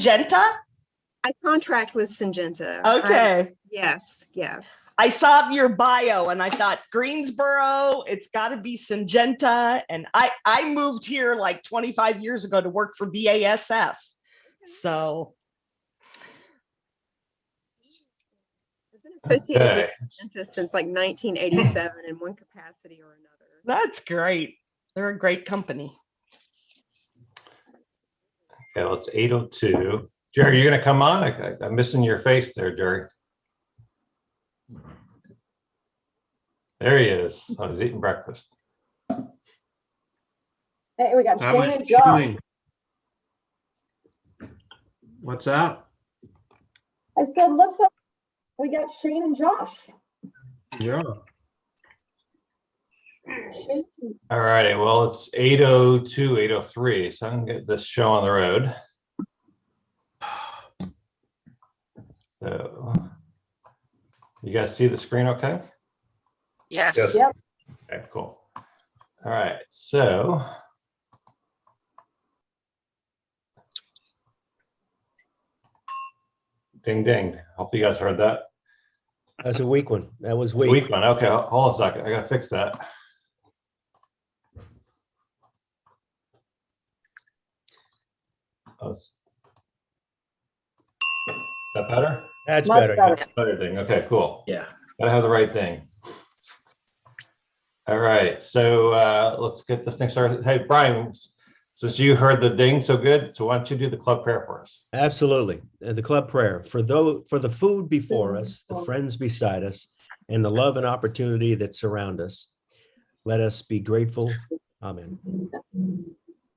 Syngenta? I contract with Syngenta. Okay. Yes. I saw your bio and I thought Greensboro, it's got to be Syngenta. And I moved here like 25 years ago to work for BASF. So. I've been associated with Syngenta since like 1987 in one capacity or another. That's great. They're a great company. Okay, well, it's 8:02. Jerry, you're going to come on? I'm missing your face there, Jerry. There he is. I was eating breakfast. Hey, we got Shane and Josh. What's up? I said, looks like we got Shane and Josh. Yeah. Shane. All righty. Well, it's 8:02, 8:03. So I can get this show on the road. So, you guys see the screen okay? Yes. Yep. Okay, cool. All right. So, ding, ding. Hope you guys heard that. That's a weak one. That was weak. Weak one. Okay, hold on a second. I got to fix that. Oh, is that better? That's Much better. better. Better thing. Okay, cool. Yeah. Gotta have the right thing. All right, so let's get this thing started. Hey, Brian, since you heard the ding so good, so why don't you do the club prayer for us? Absolutely. The club prayer for the food before us, the friends beside us, and the love and opportunity that surround us. Let us be grateful. Amen.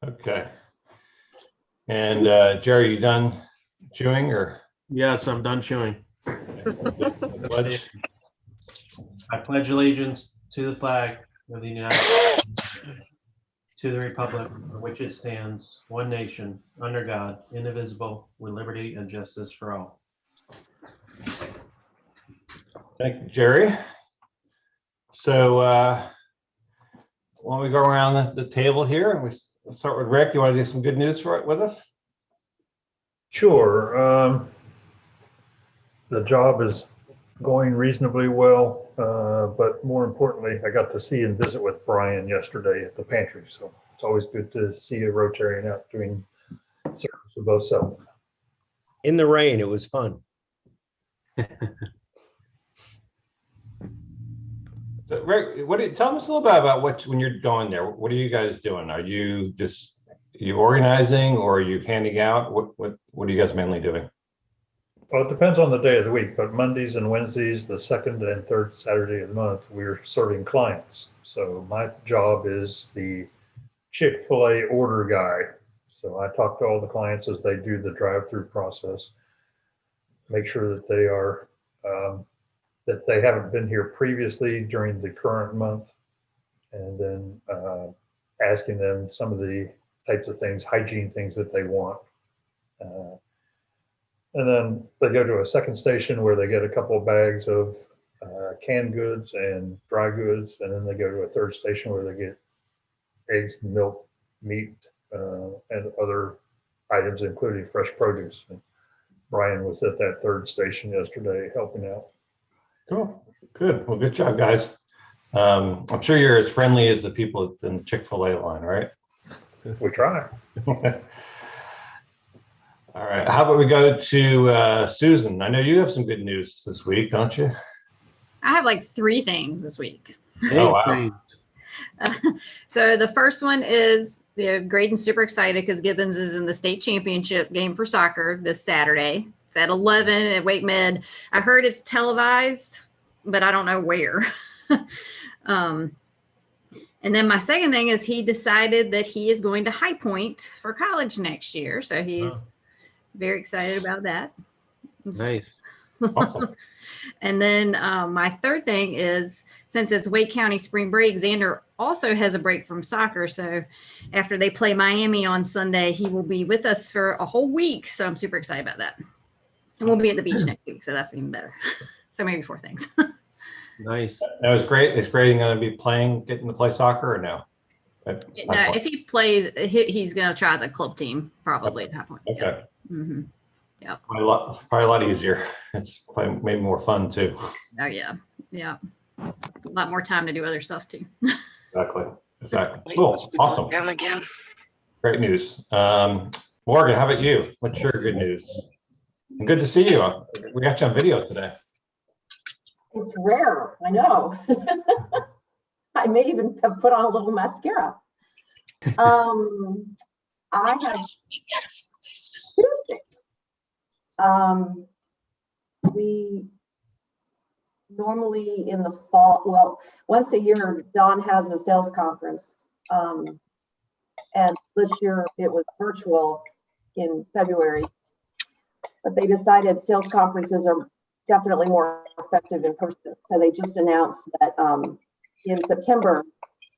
Okay. And Jerry, you done chewing or? Yes, I'm done chewing. Pledge? I pledge allegiance to the flag of the United States, to the republic for which it stands, one nation, under God, indivisible, with liberty and justice for all. Thank you, Jerry. So why don't we go around the table here and we'll start with Rick. You want to do some good news for it with us? Sure. The job is going reasonably well, but more importantly, I got to see and visit with Brian yesterday at the pantry. So it's always good to see a Rotarian out doing service of both self. In the rain, it was fun. So, Rick, tell us a little bit about when you're going there. What are you guys doing? Are you organizing or are you handing out? What are you guys mainly doing? Well, it depends on the day of the week, but Mondays and Wednesdays, the second and third Saturday of the month, we're serving clients. So my job is the Chick-fil-A order guy. So I talk to all the clients as they do the drive-through process, make sure that they are that they haven't been here previously during the current month, and then asking them some of the types of things, hygiene things that they want. And then they go to a second station where they get a couple of bags of canned goods and dry goods. And then they go to a third station where they get eggs, milk, meat, and other items, including fresh produce. And Brian was at that third station yesterday helping out. Cool. Good. Well, good job, guys. I'm sure you're as friendly as the people in the Chick-fil-A line, right? We try. All right. How about we go to Susan? I know you have some good news this week, don't you? I have like 3 things this week. Oh, wow. So the first one is Graydon's super excited because Gibbons is in the state championship game for soccer this Saturday. It's at 11 at Wake Med. I heard it's televised, but I don't know where. And then my second thing is he decided that he is going to High Point for college next year. So he's very excited about that. Nice. Awesome. And then my third thing is, since it's Wake County spring break, Xander also has a break from soccer. So after they play Miami on Sunday, he will be with us for a whole week. So I'm super excited about that. And we'll be at the beach next week. So that's even better. So maybe 4 things. Nice. That was great. Is Graydon going to be getting to play soccer or no? No, if he plays, he's going to try the club team probably at that point. Okay. Mhm. Probably a lot easier. It's probably maybe more fun too. Oh yeah, yeah. A lot more time to do other stuff too. Exactly. Cool. Awesome. Down again. Great news. Morgan, how about you? What's your good news? And good to see you. We got you on video today. It's rare, I know. I may even have put on a little mascara. I have two things. We normally in the fall, well, once a year, Dawn has a sales conference. And this year it was virtual in February, but they decided sales conferences are definitely more effective in person. So they just announced that in September,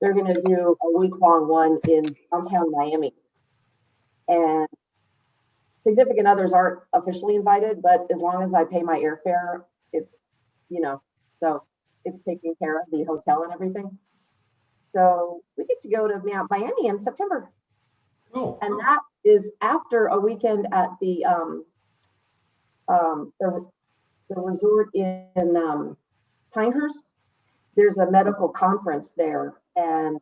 they're going to do a week-long one in downtown Miami. And significant others aren't officially invited, but as long as I pay my airfare, it's, you know, so it's taking care of the hotel and everything. So we get to go to Miami in September. Cool. And that is after a weekend at the resort in Pinehurst. There's a medical conference there, and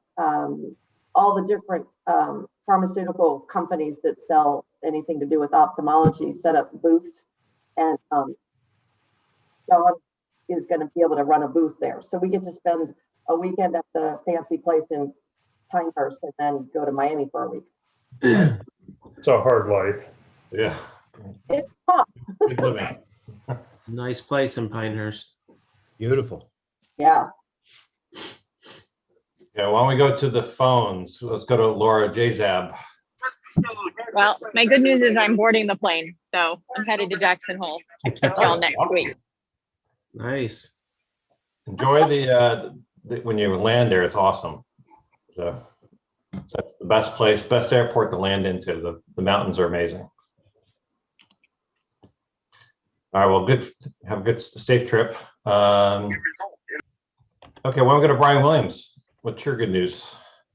all the different pharmaceutical companies that sell anything to do with ophthalmology set up booths, and Dawn is going to be able to run a booth there. So we get to spend a weekend at the fancy place in Pinehurst and then go to Miami for a week. It's a hard life. Yeah. It's tough. Good living. Nice place in Pinehurst. Beautiful. Yeah. Yeah, why don't we go to the phones? Let's go to Laura Jzab. Well, my good news is I'm boarding the plane, so I'm headed to Jackson Hole. Catch y'all next week. Nice. Enjoy the when you land there. It's awesome. So that's the best place, best airport to land into. The mountains are amazing. All right, well, good. Have a good, safe trip. Okay, well, I'm going to Brian Williams. What's your good news?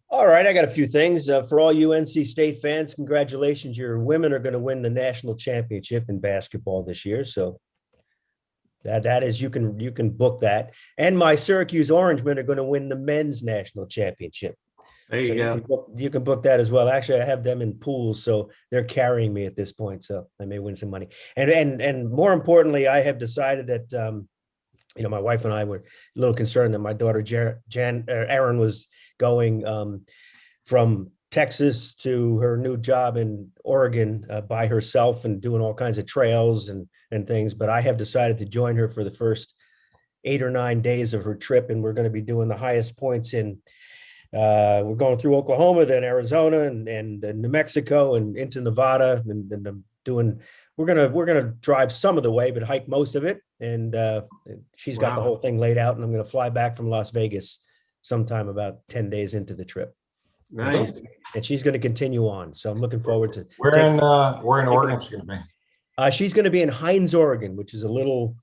All right, I got a few things. For all you NC State fans, congratulations. Your women are going to win the national championship in basketball this year. So that is, you can book that. And my Syracuse Orangemen are going to win the men's national championship. There you go. You can book that as well. Actually, I have them in pools, so they're carrying me at this point. So I may win some money. And more importantly, I have decided that my wife and I were a little concerned that my daughter Erin was going from Texas to her new job in Oregon by herself and doing all kinds of trails and things. But I have decided to join her for the first 8 or 9 days of her trip, and we're going to be doing the highest points in. We're going through Oklahoma, then Arizona, and New Mexico, and into Nevada, and doing. We're gonna drive some of the way, but hike most of it. And she's got the whole thing laid out, and I'm going to fly back from Las Vegas sometime about 10 days into the trip. Nice. And she's going to continue on. So I'm looking forward to. Where in Oregon she's going to be? She's going to be in Hines, Oregon, which is a little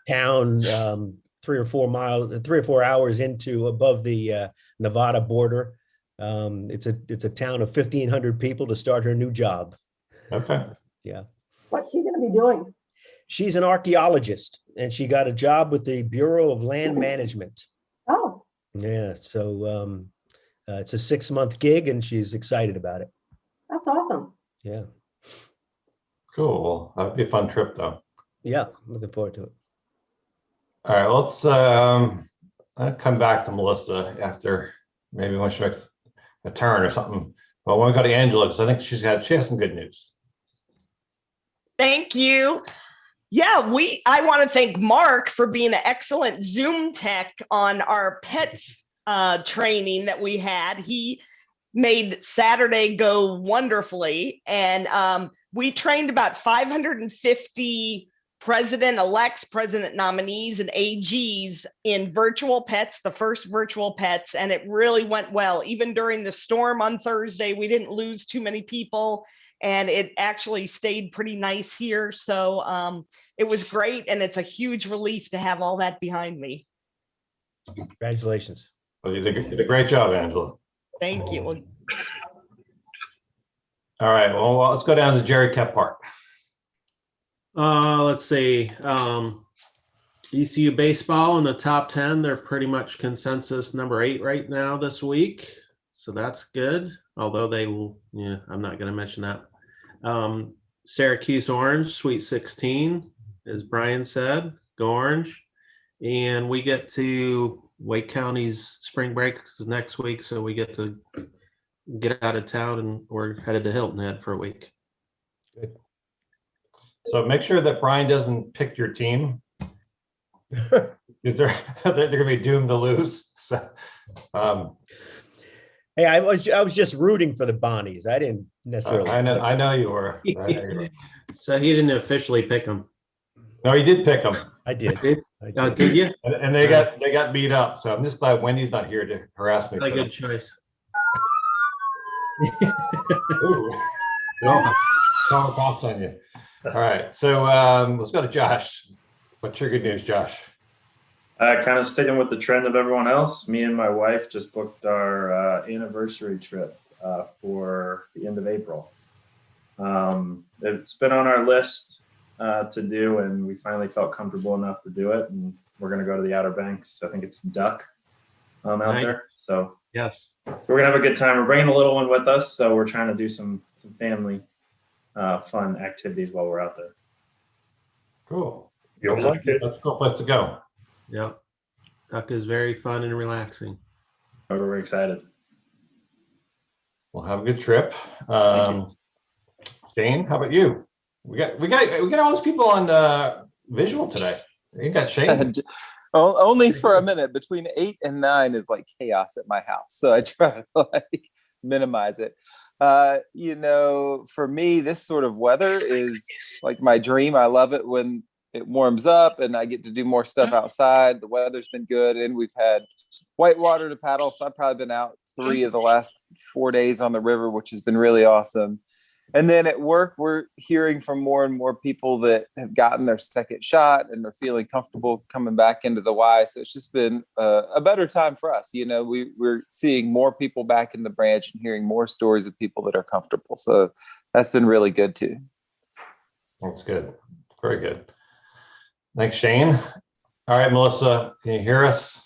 town 3 or 4 hours above the Nevada border. It's a town of 1,500 people to start her new job. Okay. Yeah. What's she going to be doing? She's an archaeologist, and she got a job with the Bureau of Land Management. Oh. Yeah. So it's a 6-month gig, and she's excited about it. That's awesome. Yeah. Cool. Well, that'd be a fun trip, though. Yeah. Looking forward to it. All right. Let's I'll come back to Melissa after maybe when she makes a turn or something. But when we go to Angela, because I think she has some good news. Thank you. Yeah, I want to thank Mark for being an excellent Zoom tech on our pets training that we had. He made Saturday go wonderfully. And we trained about 550 president-elects, president nominees, and AGs in virtual pets, the first virtual pets, and it really went well. Even during the storm on Thursday, we didn't lose too many people, and it actually stayed pretty nice here. So it was great, and it's a huge relief to have all that behind me. Congratulations. Well, you did a great job, Angela. Thank you. All right, well, let's go down to Jerry Kephart. Let's see. ECU baseball in the top 10. They're pretty much consensus number 8 right now this week. So that's good. Although I'm not going to mention that. Syracuse Orange, Sweet 16, as Brian said, go Orange. And we get to Wake County's spring break next week. So we get to get out of town and we're headed to Hilton Head for a week. Good. So make sure that Brian doesn't pick your team. Because they're gonna be doomed to lose. So, Hey, I was just rooting for the Bonnies. I didn't necessarily. I know you were. So he didn't officially pick them. No, he did pick them. I did. Did you? And they got beat up. So I'm just glad Wendy's not here to harass me. Not a good choice. Ooh. Don't cough on you. All right. So let's go to Josh. What's your good news, Josh? Kind of sticking with the trend of everyone else, me and my wife just booked our anniversary trip for the end of April. It's been on our list to do, and we finally felt comfortable enough to do it. And we're going to go to the Outer Banks. I think it's Duck out there. So yes, we're going to have a good time. We're bringing a little one with us, so we're trying to do some family fun activities while we're out there. Cool. You'll like it. That's a cool place to go. Yeah, Duck is very fun and relaxing. We're very excited. We'll have a good trip. Shane, how about you? We got all these people on visual today. You got Shane. Only for a minute. Between 8 and 9 is like chaos at my house, so I try to like minimize it. For me, this sort of weather is like my dream. I love it when it warms up and I get to do more stuff outside. The weather's been good and we've had white water to paddle. So I've probably been out 3 of the last 4 days on the river, which has been really awesome. And then at work, we're hearing from more and more people that have gotten their second shot and are feeling comfortable coming back into the Y. So it's just been a better time for us. We're seeing more people back in the branch and hearing more stories of people that are comfortable. So that's been really good too. That's good. Very good. Thanks, Shane. All right, Melissa, can you hear us?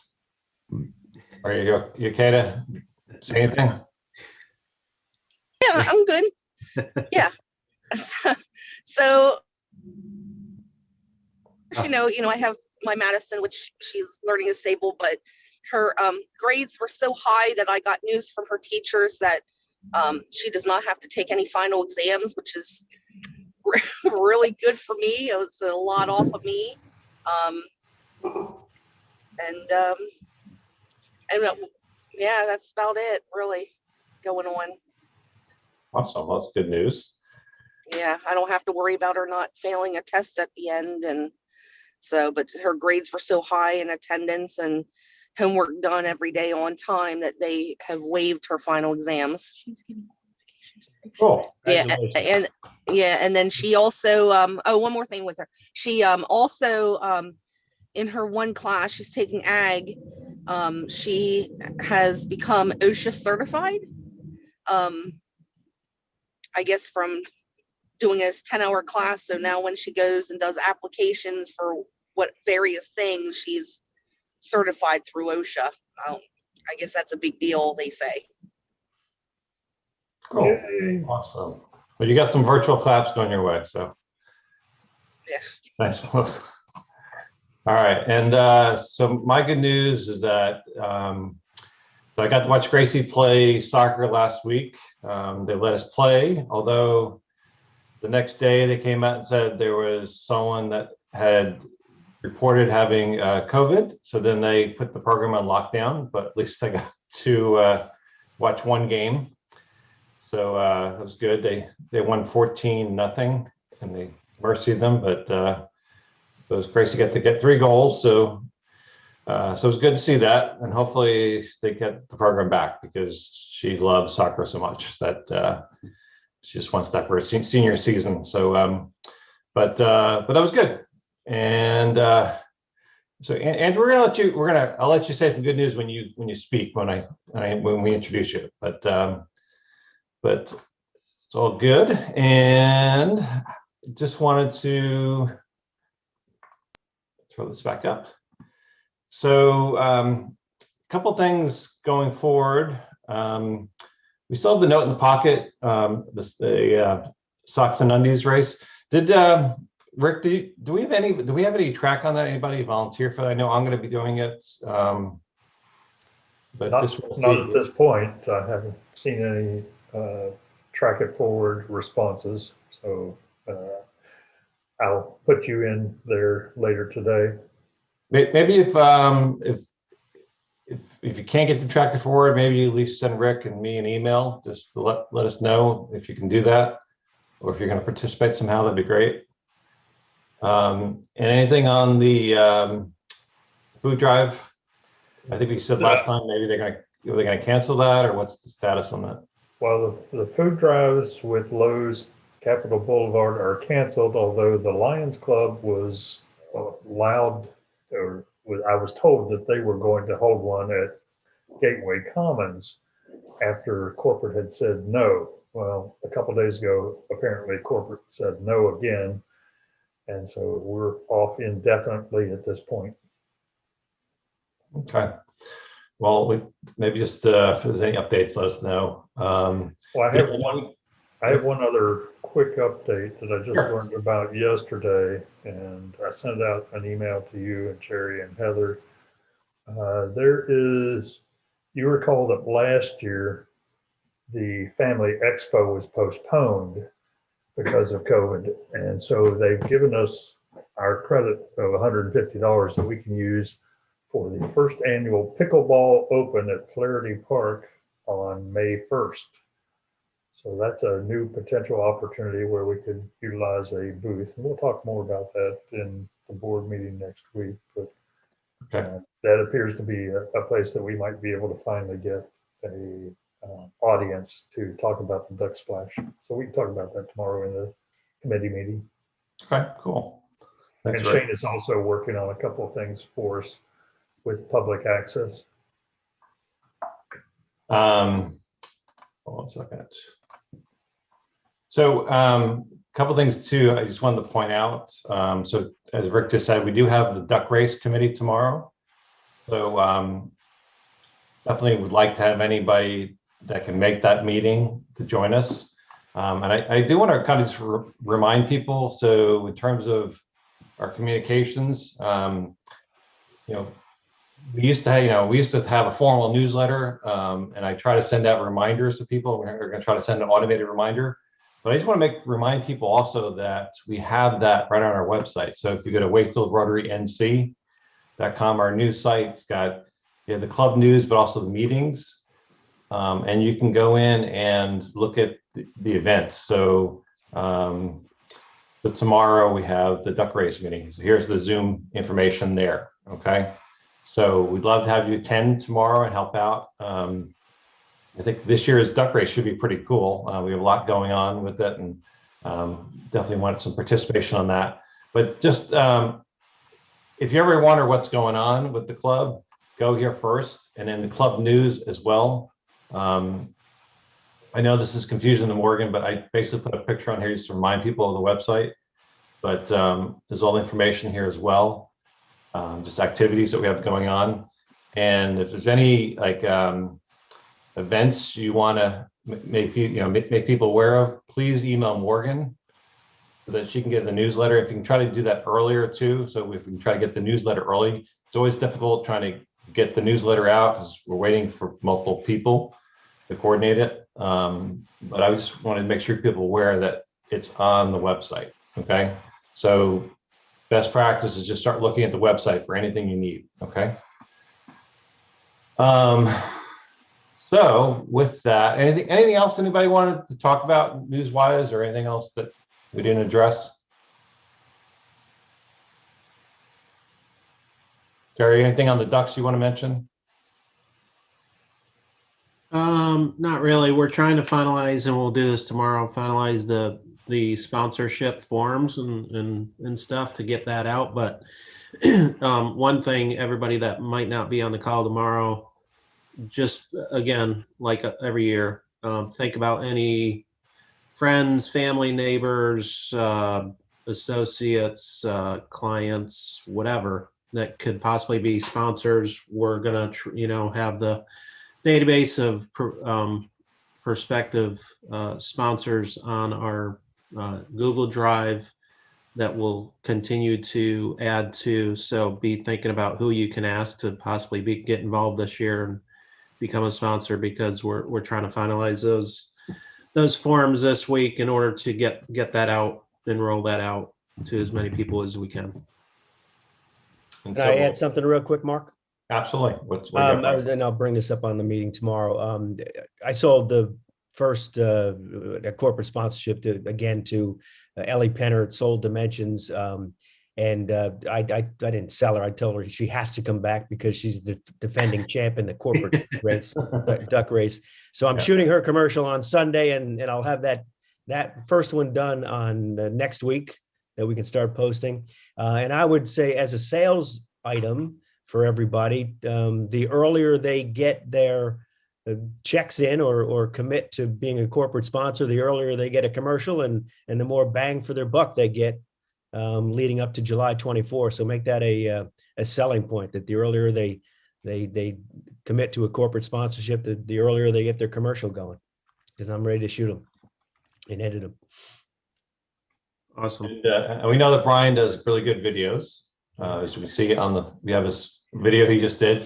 Are you okay to say anything? Yeah, I'm good. Yeah. So, I have my Madison, which she's learning disabled, but her grades were so high that I got news from her teachers that she does not have to take any final exams, which is really good for me. It was a lot off of me. Yeah, that's about it really going on. Awesome. Well, that's good news. Yeah, I don't have to worry about her not failing a test at the end. And so, but her grades were so high in attendance and homework done every day on time that they have waived her final exams. Cool. Yeah, and then she also one more thing with her. She also in her one class, she's taking ag. She has become OSHA certified. I guess from doing a 10-hour class. So now when she goes and does applications for what various things, she's certified through OSHA. I guess that's a big deal, they say. Cool. Yay. Awesome. Well, you got some virtual claps going your way, so. Yeah. Thanks, Melissa. All right, and so my good news is that so I got to watch Gracie play soccer last week. They let us play, although the next day they came out and said there was someone that had reported having COVID. So then they put the program on lockdown, but at least I got to watch one game. So it was good. They won 14-0 and they mercied them, but those Gracie got to get 3 goals. So it was good to see that, and hopefully they get the program back because she loves soccer so much that she just wants that for her senior season. So, but that was good. And so, Andrew, I'll let you say some good news when you speak when we introduce you. But it's all good. And just wanted to throw this back up. So a couple things going forward. We still have the note in the pocket, the socks and undies race. Did Rick, do we have any track on that? Anybody volunteer for that? I know I'm going to be doing it. But Not we'll at this point. I haven't seen any track it forward responses. So I'll put you in there later today. Maybe if you can't get the track it forward, maybe you at least send Rick and me an email just to let us know if you can do that, or if you're going to participate somehow, that'd be great. And anything on the food drive? I think we said last time maybe they're going to cancel that, or what's the status on that? Well, the food drives with Lowe's Capitol Boulevard are canceled, although the Lions Club was allowed, or I was told that they were going to hold one at Gateway Commons after corporate had said no. Well, a couple of days ago, apparently corporate said no again. And so we're off indefinitely at this point. Okay. Well, maybe just if there's any updates, let us know. Well, I have one other quick update that I just learned about yesterday, and I sent out an email to you and Jerry and Heather. You recall that last year the Family Expo was postponed because of COVID, and so they've given us our credit of $150 that we can use for the first annual Pickleball Open at Flaherty Park on May 1st. So that's a new potential opportunity where we could utilize a booth. And we'll talk more about that in the board meeting next week. But that appears to be a place that we might be able to finally get a audience to talk about the duck splash. So we can talk about that tomorrow in the committee meeting. Okay, cool. Thanks, and Shane is also working on a couple of things for us with public access. Hold on a second. So a couple of things too, I just wanted to point out. So as Rick just said, we do have the duck race committee tomorrow. So definitely would like to have anybody that can make that meeting to join us. And I do want to kind of just remind people. So in terms of our communications, we used to have a formal newsletter, and I try to send out reminders to people. We're going to try to send an automated reminder, but I just want to remind people also that we have that right on our website. So if you go to wakefieldrotarync.com, our new site's got the club news, but also the meetings, and you can go in and look at the events. So, tomorrow we have the duck race meeting. So here's the Zoom information there. Okay. So we'd love to have you attend tomorrow and help out. I think this year's duck race should be pretty cool. We have a lot going on with it, and definitely want some participation on that. But just if you ever wonder what's going on with the club, go here first, and then the club news as well. I know this is confusing to Morgan, but I basically put a picture on here just to remind people of the website. But there's all the information here as well. Just activities that we have going on, and if there's any events you want to make people aware of, please email Morgan so that she can get the newsletter. If you can try to do that earlier too, so if we can try to get the newsletter early. It's always difficult trying to get the newsletter out because we're waiting for multiple people to coordinate it. But I just wanted to make sure people are aware that it's on the website. Okay, so best practice is just start looking at the website for anything you need. Okay. So with that, anything else anybody wanted to talk about news-wise, or anything else that we didn't address? Terry, anything on the ducks you want to mention? Not really. We're trying to finalize, and we'll do this tomorrow, finalize the sponsorship forms and stuff to get that out. But one thing, everybody that might not be on the call tomorrow, just again, like every year, think about any friends, family, neighbors, associates, clients, whatever that could possibly be sponsors. We're gonna, have the database of prospective sponsors on our Google Drive that will continue to add to. So be thinking about who you can ask to possibly get involved this year and become a sponsor, because we're trying to finalize those forms this week in order to get that out and roll that out to as many people as we can. And Can I add something real quick, Mark? Absolutely. What you got, And I'll bring this up on the meeting tomorrow. I sold the first corporate sponsorship to Ellie Penner at Soul Dimensions. And I didn't sell her. I told her she has to come back because she's the defending champ in the corporate race, duck race. So I'm shooting her commercial on Sunday, and I'll have that first one done on next week that we can start posting. And I would say, as a sales item for everybody, the earlier they get their checks in or commit to being a corporate sponsor, the earlier they get a commercial, and the more bang for their buck they get leading up to July 24. So make that a selling point, that the earlier they commit to a corporate sponsorship, the earlier they get their commercial going, because I'm ready to shoot them and edit them. Awesome. And we know that Brian does really good videos. As we see we have this video he just did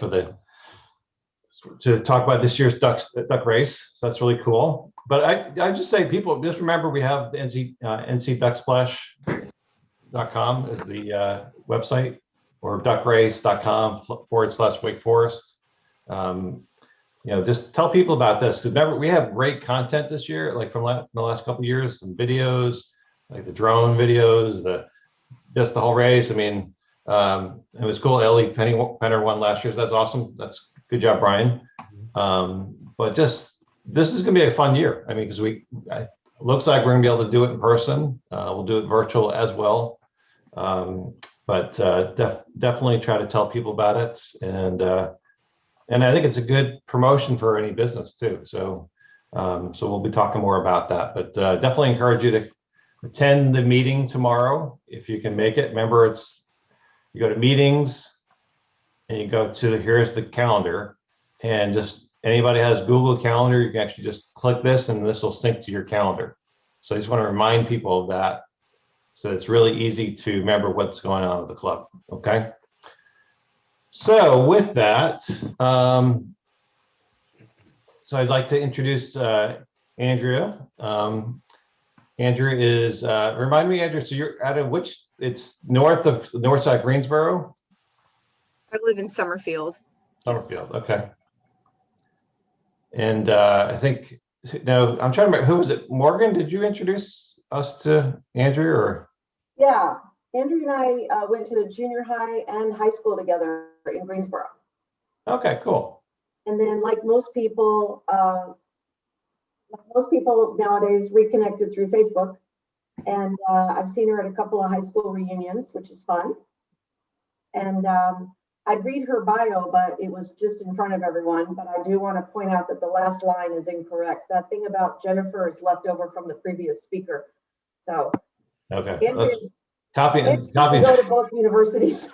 to talk about this year's duck race. So that's really cool. But I just say, people, just remember, we have the ncducksplash.com is the website, or duckrace.com/Wake Forest. Just tell people about this, because remember, we have great content this year, like from the last couple of years, some videos, like the drone videos, just the whole race. I mean, it was cool. Ellie Penner won last year. So that's awesome. That's good job, Brian. But this is going to be a fun year. I mean, because it looks like we're going to be able to do it in person. We'll do it virtual as well. But definitely try to tell people about it. And I think it's a good promotion for any business too. So we'll be talking more about that, but definitely encourage you to attend the meeting tomorrow if you can make it. Remember, you go to meetings and you go to here's the calendar, and just anybody has Google Calendar, you can actually just click this and this will sync to your calendar. So I just want to remind people of that, so it's really easy to remember what's going on with the club. Okay. So with that, so I'd like to introduce Andrea. Andrea is, remind me, Andrea, so you're out of it's north side Greensboro? I live in Summerfield. Summerfield, okay. And I think, no, I'm trying to remember, who was it? Morgan, did you introduce us to Andrea, or? Yeah, Andrea and I went to junior high and high school together in Greensboro. Okay, cool. And then, like most people nowadays, reconnected through Facebook. And I've seen her at a couple of high school reunions, which is fun. And I'd read her bio, but it was just in front of everyone. But I do want to point out that the last line is incorrect. That thing about Jennifer is left over from the previous speaker. So, okay, Andrea, copy. Go to both universities.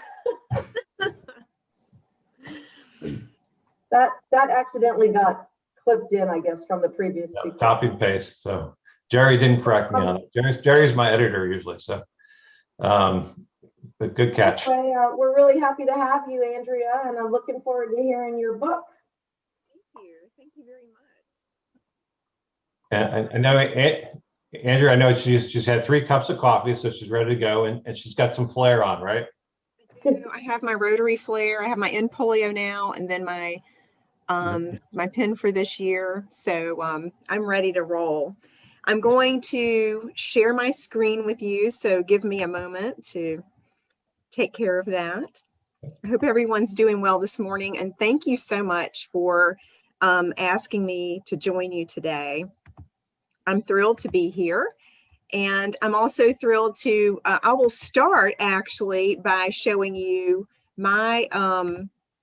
that accidentally got clipped in, I guess, from the previous speaker. Copy and paste. So Jerry didn't correct me on it. Jerry's my editor usually. So, but good catch. Anyway, we're really happy to have you, Andrea, and I'm looking forward to hearing your book. Thank you very much. And I know, Andrea, I know she's had 3 cups of coffee, so she's ready to go, and she's got some flair on, right? I have my Rotary flair. I have my in polio now, and then my pin for this year. So I'm ready to roll. I'm going to share my screen with you, so give me a moment to take care of that. I hope everyone's doing well this morning, and thank you so much for asking me to join you today. I'm thrilled to be here, and I'm also thrilled to, I will start actually by showing you my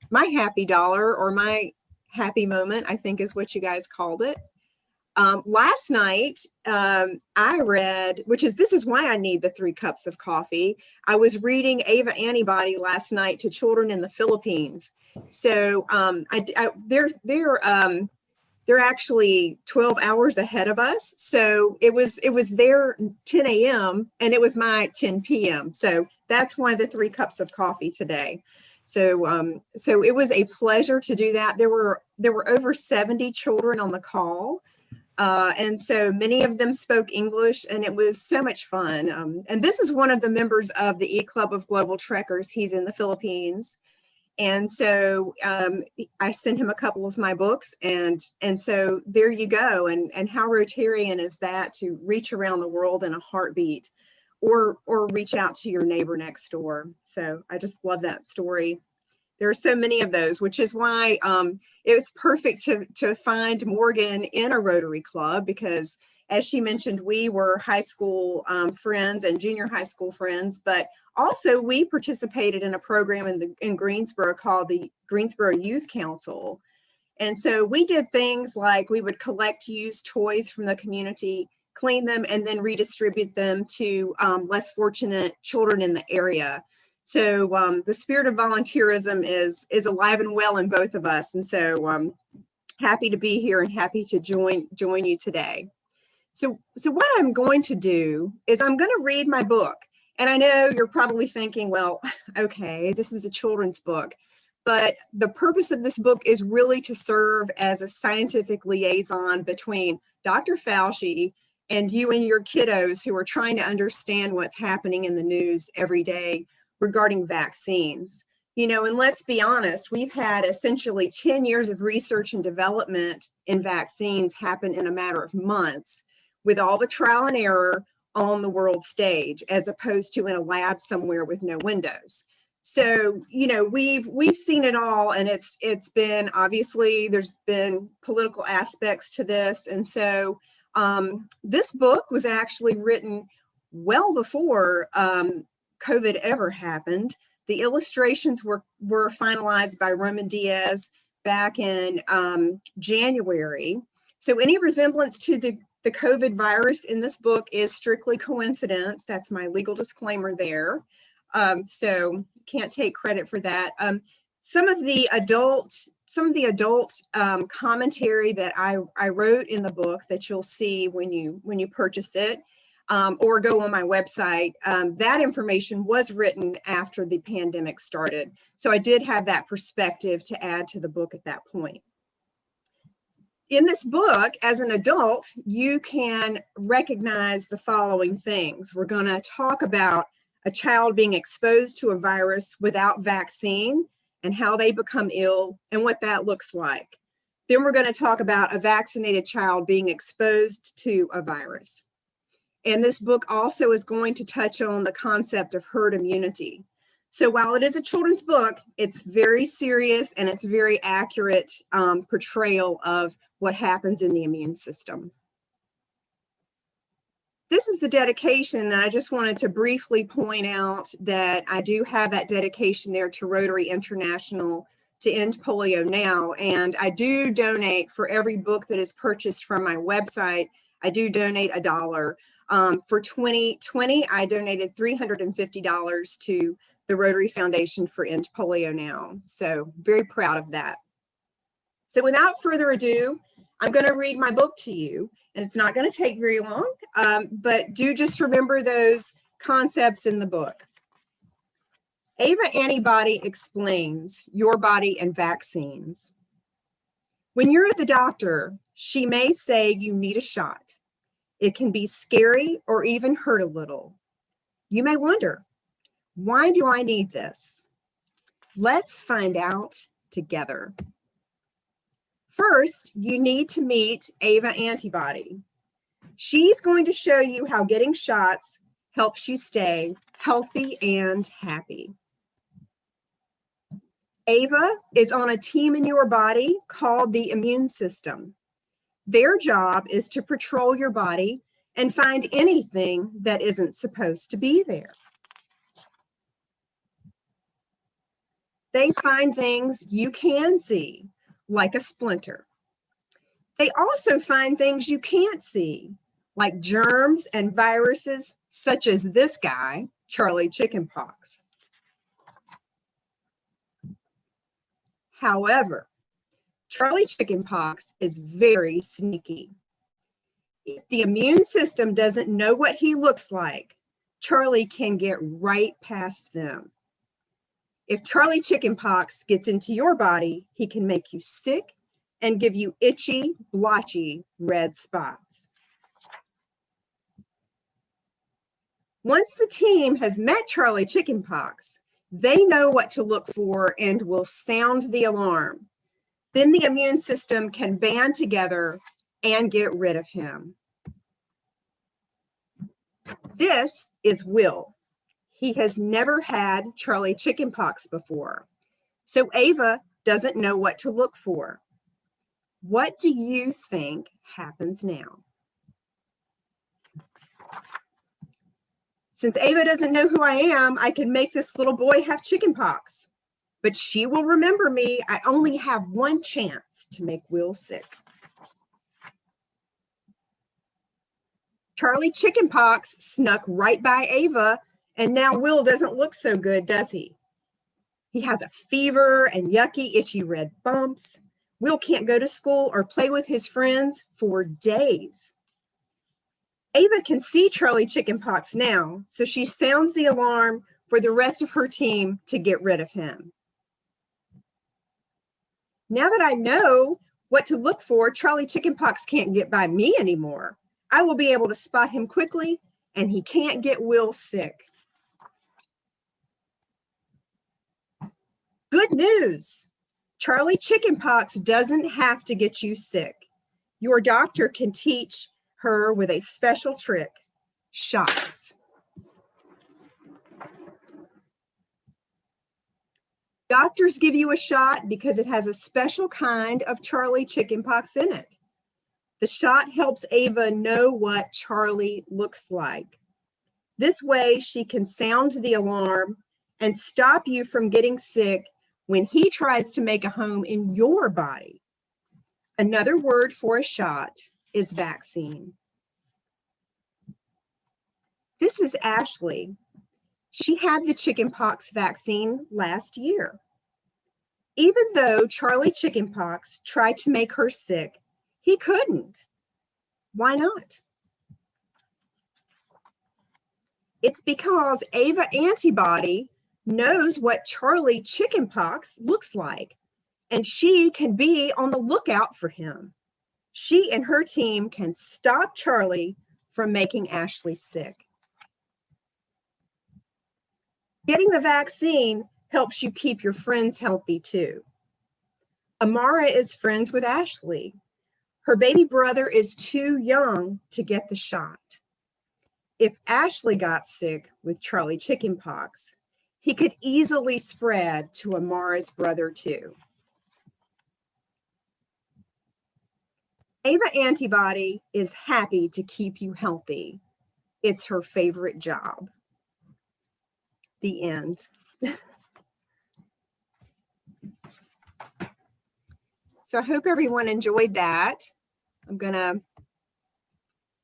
my happy dollar, or my happy moment, I think is what you guys called it. Last night, I read, this is why I need the 3 cups of coffee. I was reading Ava Antibody last night to children in the Philippines. So they're actually 12 hours ahead of us. So it was their 10 a.m. and it was my 10 p.m. So that's why the 3 cups of coffee today. So it was a pleasure to do that. There were over 70 children on the call. And so many of them spoke English, and it was so much fun. And this is one of the members of the E-Club of Global Trekkers. He's in the Philippines. And so I sent him a couple of my books, and so there you go. And how Rotarian is that, to reach around the world in a heartbeat, or reach out to your neighbor next door. So I just love that story. There are so many of those, which is why it was perfect to find Morgan in a Rotary Club, because as she mentioned, we were high school friends and junior high school friends, but also we participated in a program in Greensboro called the Greensboro Youth Council. And so we did things like we would collect used toys from the community, clean them, and then redistribute them to less fortunate children in the area. So the spirit of volunteerism is alive and well in both of us. And so happy to be here and happy to join you today. So what I'm going to do is I'm going to read my book. And I know you're probably thinking, well, okay, this is a children's book. But the purpose of this book is really to serve as a scientific liaison between Dr. Fauci and you and your kiddos who are trying to understand what's happening in the news every day regarding vaccines. You know, and let's be honest, we've had essentially 10 years of research and development in vaccines happen in a matter of months, with all the trial and error on the world stage, as opposed to in a lab somewhere with no windows. So, you know, we've seen it all, and it's been, obviously there's been political aspects to this. And so this book was actually written well before COVID ever happened. The illustrations were finalized by Roman Diaz back in January. So any resemblance to the COVID virus in this book is strictly coincidence. That's my legal disclaimer there. So can't take credit for that. Some of the adult commentary that I wrote in the book that you'll see when you purchase it, or go on my website, that information was written after the pandemic started. So I did have that perspective to add to the book at that point. In this book, as an adult, you can recognize the following things. We're going to talk about a child being exposed to a virus without vaccine and how they become ill and what that looks like. Then we're going to talk about a vaccinated child being exposed to a virus. And this book also is going to touch on the concept of herd immunity. So while it is a children's book, it's very serious and it's very accurate portrayal of what happens in the immune system. This is the dedication, and I just wanted to briefly point out that I do have that dedication there to Rotary International to end polio now. And I do donate for every book that is purchased from my website. I do donate $1. For 2020, I donated $350 to the Rotary Foundation for End Polio Now. So very proud of that. So without further ado, I'm going to read my book to you, and it's not going to take very long, but do just remember those concepts in the book. Ava Antibody Explains Your Body and Vaccines. When you're at the doctor, she may say you need a shot. It can be scary or even hurt a little. You may wonder, why do I need this? Let's find out together. First, you need to meet Ava Antibody. She's going to show you how getting shots helps you stay healthy and happy. Ava is on a team in your body called the immune system. Their job is to patrol your body and find anything that isn't supposed to be there. They find things you can see, like a splinter. They also find things you can't see, like germs and viruses, such as this guy, Charlie Chickenpox. However, Charlie Chickenpox is very sneaky. If the immune system doesn't know what he looks like, Charlie can get right past them. If Charlie Chickenpox gets into your body, he can make you sick and give you itchy, blotchy red spots. Once the team has met Charlie Chickenpox, they know what to look for and will sound the alarm. Then the immune system can band together and get rid of him. This is Will. He has never had Charlie Chickenpox before, so Ava doesn't know what to look for. What do you think happens now? Since Ava doesn't know who I am, I can make this little boy have chickenpox, but she will remember me. I only have one chance to make Will sick. Charlie Chickenpox snuck right by Ava, and now Will doesn't look so good, does he? He has a fever and yucky, itchy red bumps. Will can't go to school or play with his friends for days. Ava can see Charlie Chickenpox now, so she sounds the alarm for the rest of her team to get rid of him. Now that I know what to look for, Charlie Chickenpox can't get by me anymore. I will be able to spot him quickly, and he can't get Will sick. Good news! Charlie Chickenpox doesn't have to get you sick. Your doctor can teach her with a special trick, shots. Doctors give you a shot because it has a special kind of Charlie Chickenpox in it. The shot helps Ava know what Charlie looks like. This way she can sound the alarm and stop you from getting sick when he tries to make a home in your body. Another word for a shot is vaccine. This is Ashley. She had the chickenpox vaccine last year. Even though Charlie Chickenpox tried to make her sick, he couldn't. Why not? It's because Ava Antibody knows what Charlie Chickenpox looks like, and she can be on the lookout for him. She and her team can stop Charlie from making Ashley sick. Getting the vaccine helps you keep your friends healthy too. Amara is friends with Ashley. Her baby brother is too young to get the shot. If Ashley got sick with Charlie Chickenpox, he could easily spread to Amara's brother too. Ava Antibody is happy to keep you healthy. It's her favorite job. The end. So I hope everyone enjoyed that. I'm gonna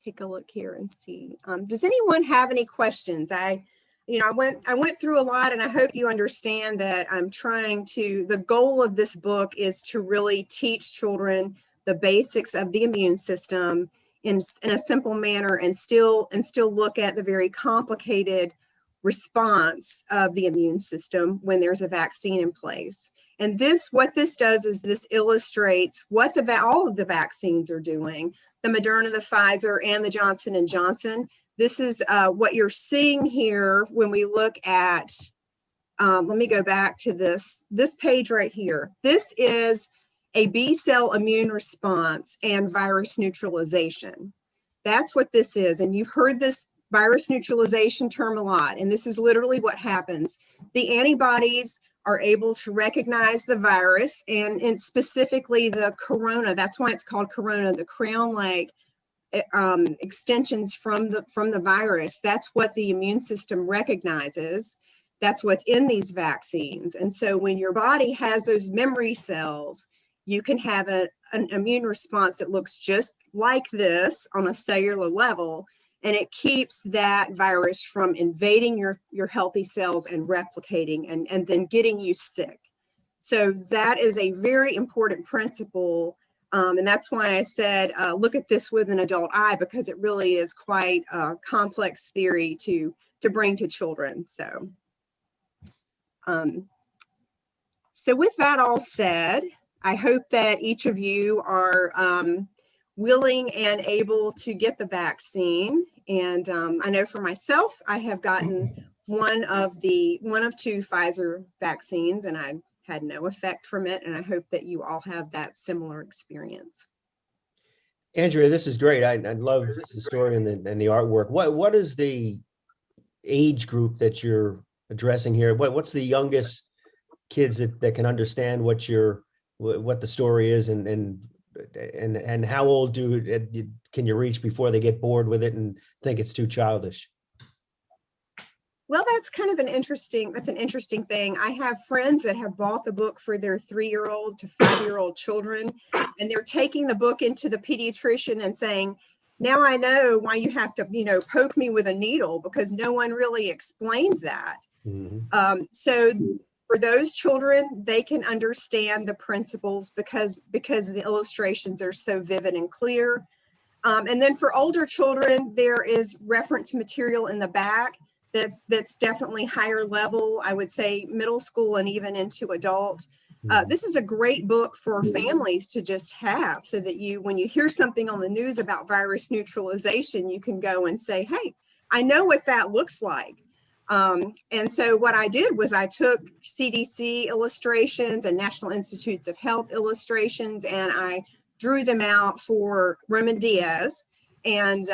take a look here and see. Does anyone have any questions? I went through a lot, and I hope you understand that the goal of this book is to really teach children the basics of the immune system in a simple manner, and still look at the very complicated response of the immune system when there's a vaccine in place. And what this does is this illustrates what all of the vaccines are doing, the Moderna, the Pfizer, and the Johnson & Johnson. This is what you're seeing here when we look at, let me go back to this page right here. This is a B-cell immune response and virus neutralization. That's what this is. And you've heard this virus neutralization term a lot, and this is literally what happens. The antibodies are able to recognize the virus, and specifically the corona. That's why it's called corona, the crown-like extensions from the virus. That's what the immune system recognizes. That's what's in these vaccines. And so when your body has those memory cells, you can have an immune response that looks just like this on a cellular level, and it keeps that virus from invading your healthy cells and replicating and then getting you sick. So that is a very important principle. And that's why I said, look at this with an adult eye, because it really is quite a complex theory to bring to children. So, so with that all said, I hope that each of you are willing and able to get the vaccine. And I know for myself, I have gotten one of two Pfizer vaccines, and I had no effect from it. And I hope that you all have that similar experience. Andrea, this is great. I love the story and the artwork. What is the age group that you're addressing here? What's the youngest kids that can understand what the story is, and how old can you reach before they get bored with it and think it's too childish? Well, that's kind of an interesting thing. I have friends that have bought the book for their 3-year-old to 5-year-old children, and they're taking the book into the pediatrician and saying, now I know why you have to, poke me with a needle, because no one really explains that. Mm-hmm. So for those children, they can understand the principles because the illustrations are so vivid and clear. And then for older children, there is reference material in the back that's definitely higher level, I would say middle school and even into adult. This is a great book for families to just have, so that when you hear something on the news about virus neutralization, you can go and say, hey, I know what that looks like. And so what I did was I took CDC illustrations and National Institutes of Health illustrations, and I drew them out for Roman Diaz, and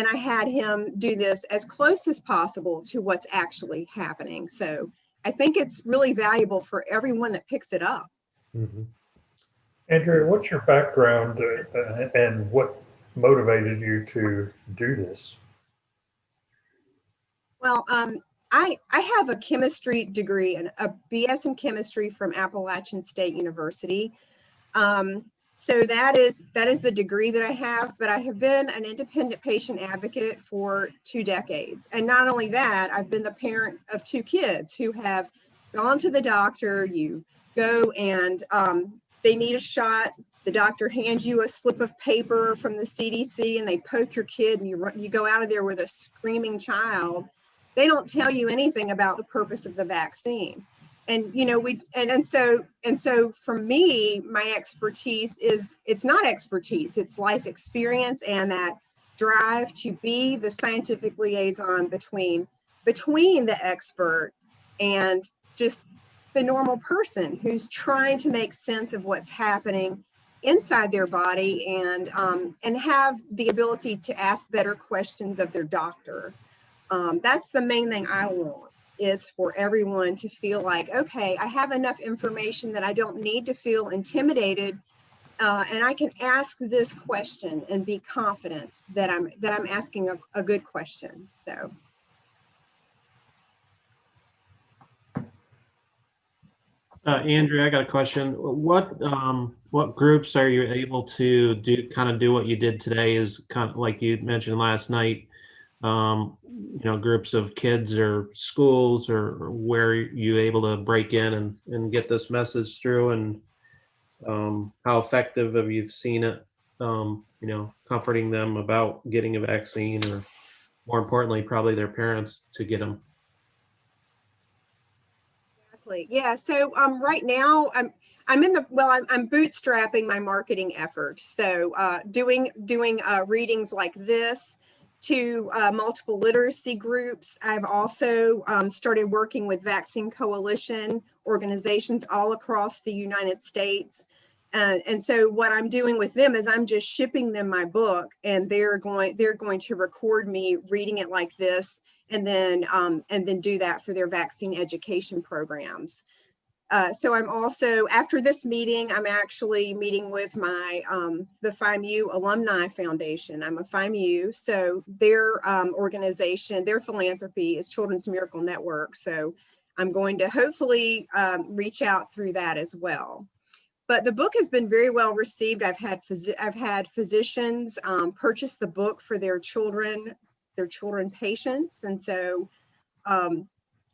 I had him do this as close as possible to what's actually happening. So I think it's really valuable for everyone that picks it up. Mm-hmm. Andrea, what's your background and what motivated you to do this? Well, I have a chemistry degree and a BS in chemistry from Appalachian State University. So that is the degree that I have, but I have been an independent patient advocate for 2 decades. And not only that, I've been the parent of 2 kids who have gone to the doctor. You go and they need a shot. The doctor hands you a slip of paper from the CDC, and they poke your kid, and you go out of there with a screaming child. They don't tell you anything about the purpose of the vaccine. And, so for me, my expertise it's not expertise, it's life experience and that drive to be the scientific liaison between the expert and just the normal person who's trying to make sense of what's happening inside their body and have the ability to ask better questions of their doctor. That's the main thing I want, is for everyone to feel like, okay, I have enough information that I don't need to feel intimidated, and I can ask this question and be confident that I'm asking a good question. So. Andrea, I got a question. What groups are you able to do what you did today? Is kind of like you mentioned last night, groups of kids or schools, or where you able to break in and get this message through, and how effective have you seen it, comforting them about getting a vaccine, or more importantly, probably their parents to get them? Exactly. Yeah. So right now I'm bootstrapping my marketing effort. So doing readings like this to multiple literacy groups. I've also started working with vaccine coalition organizations all across the United States. And so what I'm doing with them is I'm just shipping them my book, and they're going to record me reading it like this, and then do that for their vaccine education programs. So I'm also, after this meeting, I'm actually meeting with my the FIMU Alumni Foundation. I'm a FIMU, so their organization, their philanthropy is Children's Miracle Network. So I'm going to hopefully reach out through that as well. But the book has been very well received. I've had physicians purchase the book for their children patients, and so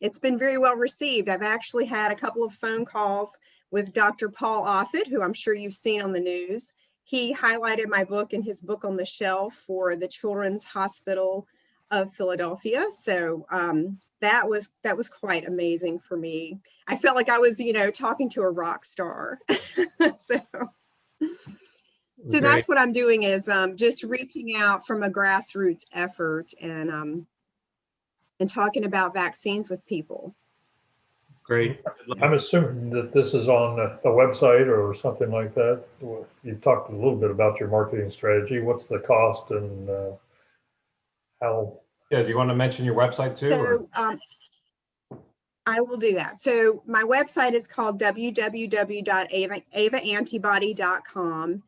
it's been very well received. I've actually had a couple of phone calls with Dr. Paul Offit, who I'm sure you've seen on the news. He highlighted my book in his book on the shelf for the Children's Hospital of Philadelphia. So that was quite amazing for me. I felt like I was, talking to a rock star. so that's what I'm doing, is just reaching out from a grassroots effort and talking about vaccines with people. Great. I'm assuming that this is on a website or something like that. You talked a little bit about your marketing strategy. What's the cost and how? Yeah, do you want to mention your website too? So I will do that. So my website is called www.avaantibody.com,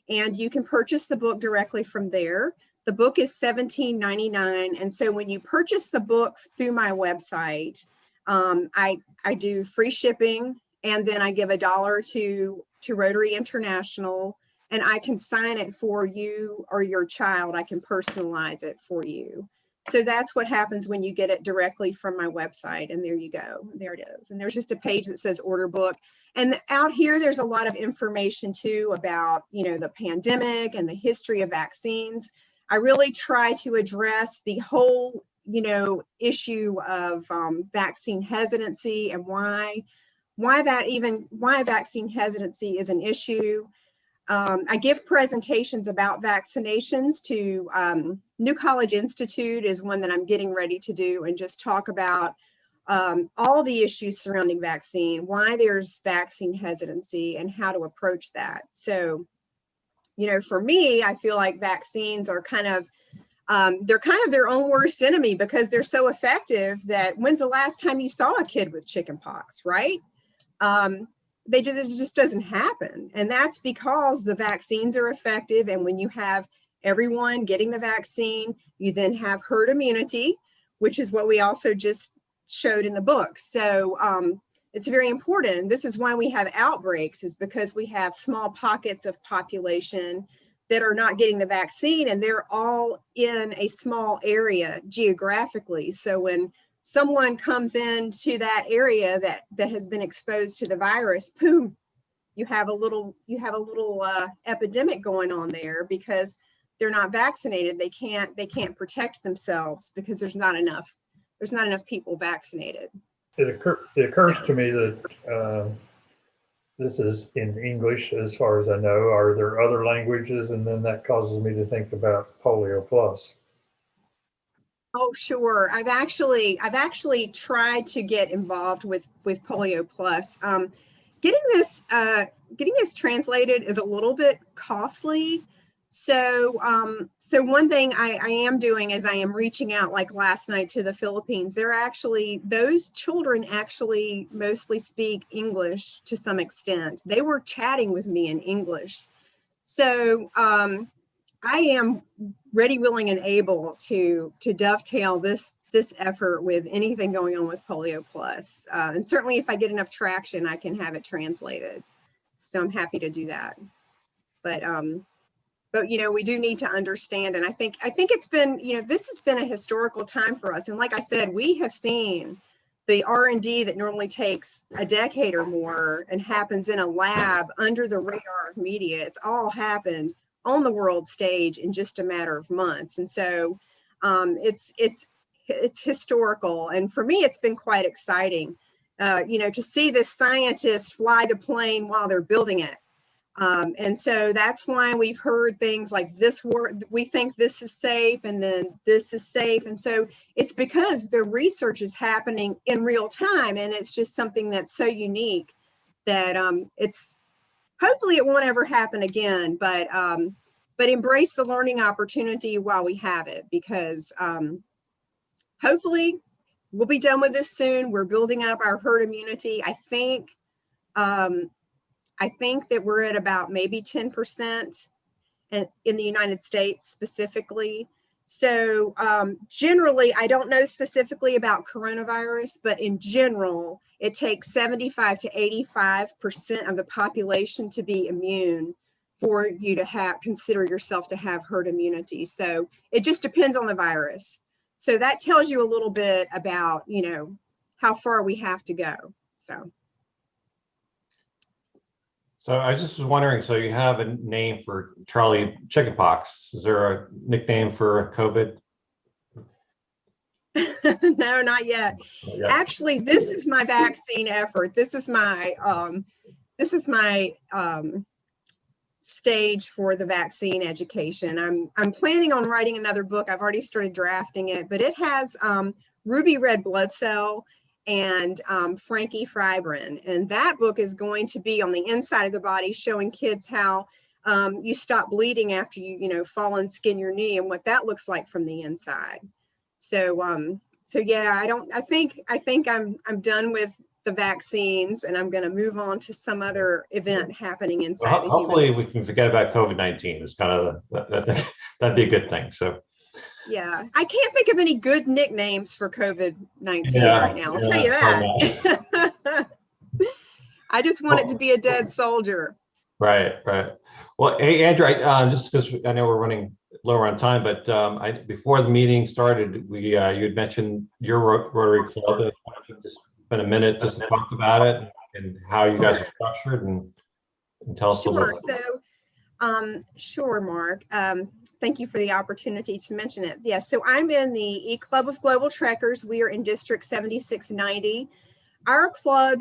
and you can purchase the book directly from there. The book is $17.99, and so when you purchase the book through my website, I do free shipping, and then I give $1 to Rotary International, and I can sign it for you or your child. I can personalize it for you. So that's what happens when you get it directly from my website. And there you go. There it is. And there's just a page that says order book. And out here, there's a lot of information too about, the pandemic and the history of vaccines. I really try to address the whole, issue of vaccine hesitancy and why vaccine hesitancy is an issue. I give presentations about vaccinations to New College Institute is one that I'm getting ready to do, and just talk about all the issues surrounding vaccine, why there's vaccine hesitancy, and how to approach that. So, for me, I feel like vaccines are they're kind of their own worst enemy, because they're so effective that when's the last time you saw a kid with chickenpox, right? It just doesn't happen. And that's because the vaccines are effective. And when you have everyone getting the vaccine, you then have herd immunity, which is what we also just showed in the book. So it's very important. And this is why we have outbreaks, is because we have small pockets of population that are not getting the vaccine, and they're all in a small area geographically. So when someone comes into that area that has been exposed to the virus, boom, you have a little epidemic going on there, because they're not vaccinated. They can't protect themselves because there's not enough people vaccinated. It occurs to me that this is in English, as far as I know. Are there other languages? And then that causes me to think about Polio Plus. Oh, sure. I've actually tried to get involved with Polio Plus. Getting this translated is a little bit costly. So one thing I am doing is I am reaching out, like last night, to the Philippines. Those children actually mostly speak English to some extent. They were chatting with me in English. So I am ready, willing, and able to dovetail this effort with anything going on with Polio Plus. And certainly if I get enough traction, I can have it translated. So I'm happy to do that. But we do need to understand, and I think it's been, this has been a historical time for us. And like I said, we have seen the R&D that normally takes a decade or more and happens in a lab under the radar of media. It's all happened on the world stage in just a matter of months. And so it's historical. And for me, it's been quite exciting, to see the scientists fly the plane while they're building it. And so that's why we've heard things like this we think this is safe, and then this is safe. And so it's because the research is happening in real time, and it's just something that's so unique that hopefully it won't ever happen again, but embrace the learning opportunity while we have it, because hopefully we'll be done with this soon. We're building up our herd immunity. I think that we're at about maybe 10% in the United States specifically. So generally, I don't know specifically about coronavirus, but in general, it takes 75 to 85% of the population to be immune for you to consider yourself to have herd immunity. So it just depends on the virus. So that tells you a little bit about, how far we have to go. So I just was wondering, so you have a name for Charlie chickenpox. Is there a nickname for COVID? No, not yet. Yeah. Actually, this is my vaccine effort. This is my stage for the vaccine education. I'm planning on writing another book. I've already started drafting it, but it has ruby red blood cell and Frankie fibrin. And that book is going to be on the inside of the body, showing kids how you stop bleeding after you fall and skin your knee and what that looks like from the inside. So yeah, I think I'm done with the vaccines, and I'm going to move on to some other event happening inside. Well, hopefully we can forget about COVID-19. It's kind of that'd be a good thing. So yeah, I can't think of any good nicknames for COVID-19 right now. I'll tell you that. I just want it to be a dead soldier. Right. Well, hey, Andrea, just because I know we're running lower on time, but before the meeting started, you had mentioned your Rotary Club. Why don't you just spend a minute just to talk about it and how you guys are structured and tell us a little bit. So, sure, Mark. Thank you for the opportunity to mention it. Yes, so I'm in the E-Club of Global Trekkers. We are in District 7690. Our club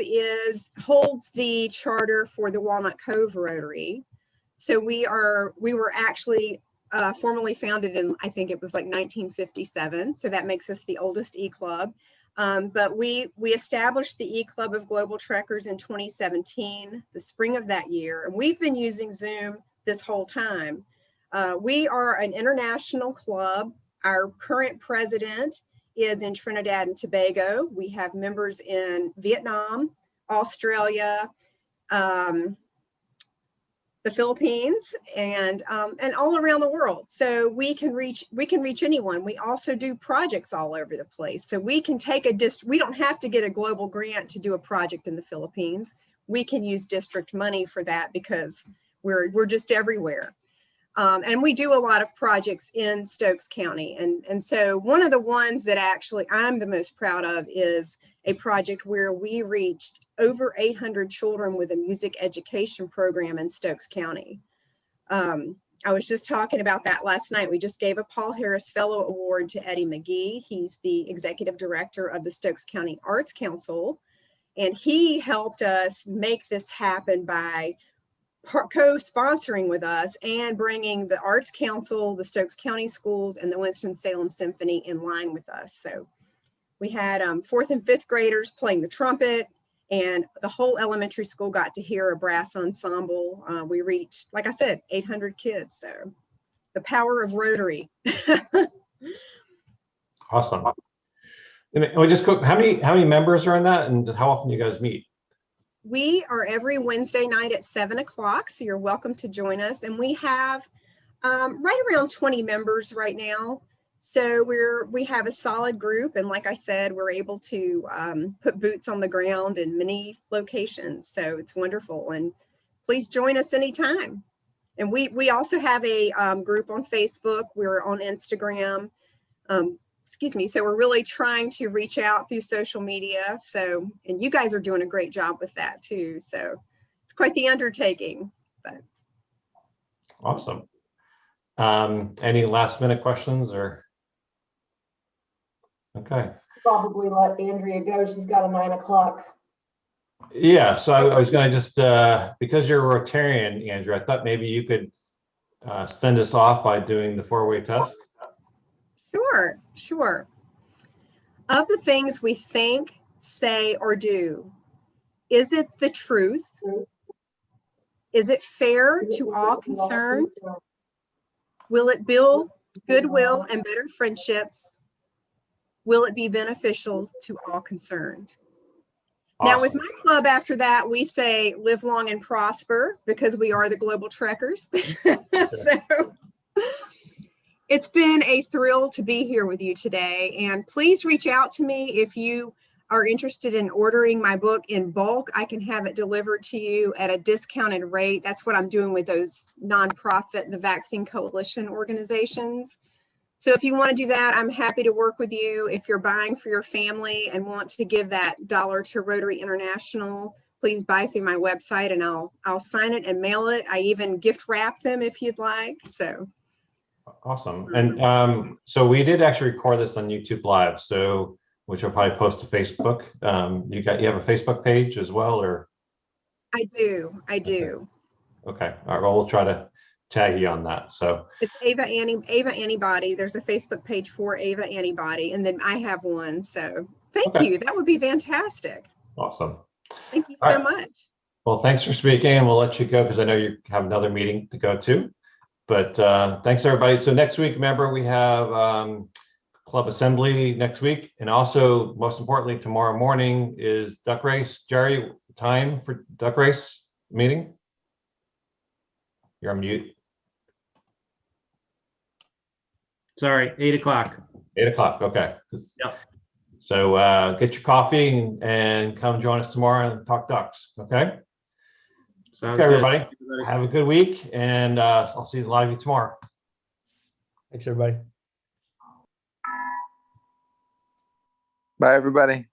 holds the charter for the Walnut Cove Rotary. So we were actually formally founded in, I think it was like 1957. So that makes us the oldest E-Club. But we established the E-Club of Global Trekkers in 2017, the spring of that year. And we've been using Zoom this whole time. We are an international club. Our current president is in Trinidad and Tobago. We have members in Vietnam, Australia, the Philippines, and all around the world. So we can reach anyone. We also do projects all over the place. So we can take we don't have to get a global grant to do a project in the Philippines. We can use district money for that because we're just everywhere. And we do a lot of projects in Stokes County. And so one of the ones that actually I'm the most proud of is a project where we reached over 800 children with a music education program in Stokes County. I was just talking about that last night. We just gave a Paul Harris Fellow Award to Eddie McGee. He's the executive director of the Stokes County Arts Council. And he helped us make this happen by co-sponsoring with us and bringing the Arts Council, the Stokes County Schools, and the Winston-Salem Symphony in line with us. So we had 4th and 5th graders playing the trumpet, and the whole elementary school got to hear a brass ensemble. We reached, like I said, 800 kids. So the power of Rotary. Awesome. And we just how many members are in that, and how often do you guys meet? We are every Wednesday night at 7 o'clock, so you're welcome to join us. And we have right around 20 members right now. So we have a solid group. And like I said, we're able to put boots on the ground in many locations. So it's wonderful. And please join us anytime. And we also have a group on Facebook. We're on Instagram. So we're really trying to reach out through social media. So, and you guys are doing a great job with that too. So it's quite the undertaking. But awesome. Any last minute questions or? Okay. Probably let Andrea go. She's got a 9 o'clock. Yeah. So I was going to just, because you're a Rotarian, Andrea, I thought maybe you could send us off by doing the 4-way test. Sure. Of the things we think, say, or do, is it the truth? Is it fair to all concerned? Will it build goodwill and better friendships? Will it be beneficial to all concerned? Awesome. Now with my club after that, we say live long and prosper because we are the Global Trekkers. So It's been a thrill to be here with you today. And please reach out to me if you are interested in ordering my book in bulk. I can have it delivered to you at a discounted rate. That's what I'm doing with those nonprofit, the Vaccine Coalition organizations. So if you want to do that, I'm happy to work with you. If you're buying for your family and want to give that $1 to Rotary International, please buy through my website and I'll sign it and mail it. I even gift wrap them if you'd like. So awesome. And so we did actually record this on YouTube Live, so which I'll probably post to Facebook. You have a Facebook page as well, or? I do. Okay. All right. Well, we'll try to tag you on that. So it's Ava Antibody. There's a Facebook page for Ava Antibody, and then I have one. So thank you. That would be fantastic. Awesome. Thank you so much. Well, thanks for speaking, and we'll let you go because I know you have another meeting to go to. But thanks everybody. So next week, remember we have club assembly next week, and also most importantly, tomorrow morning is duck race. Jerry, time for duck race meeting? You're on mute. Sorry, 8 o'clock. 8 o'clock. Okay. Yep. So get your coffee and come join us tomorrow and talk ducks. Okay. Sounds okay, good. everybody. Have a good week, and I'll see a lot of you tomorrow. Thanks, everybody. Bye, everybody.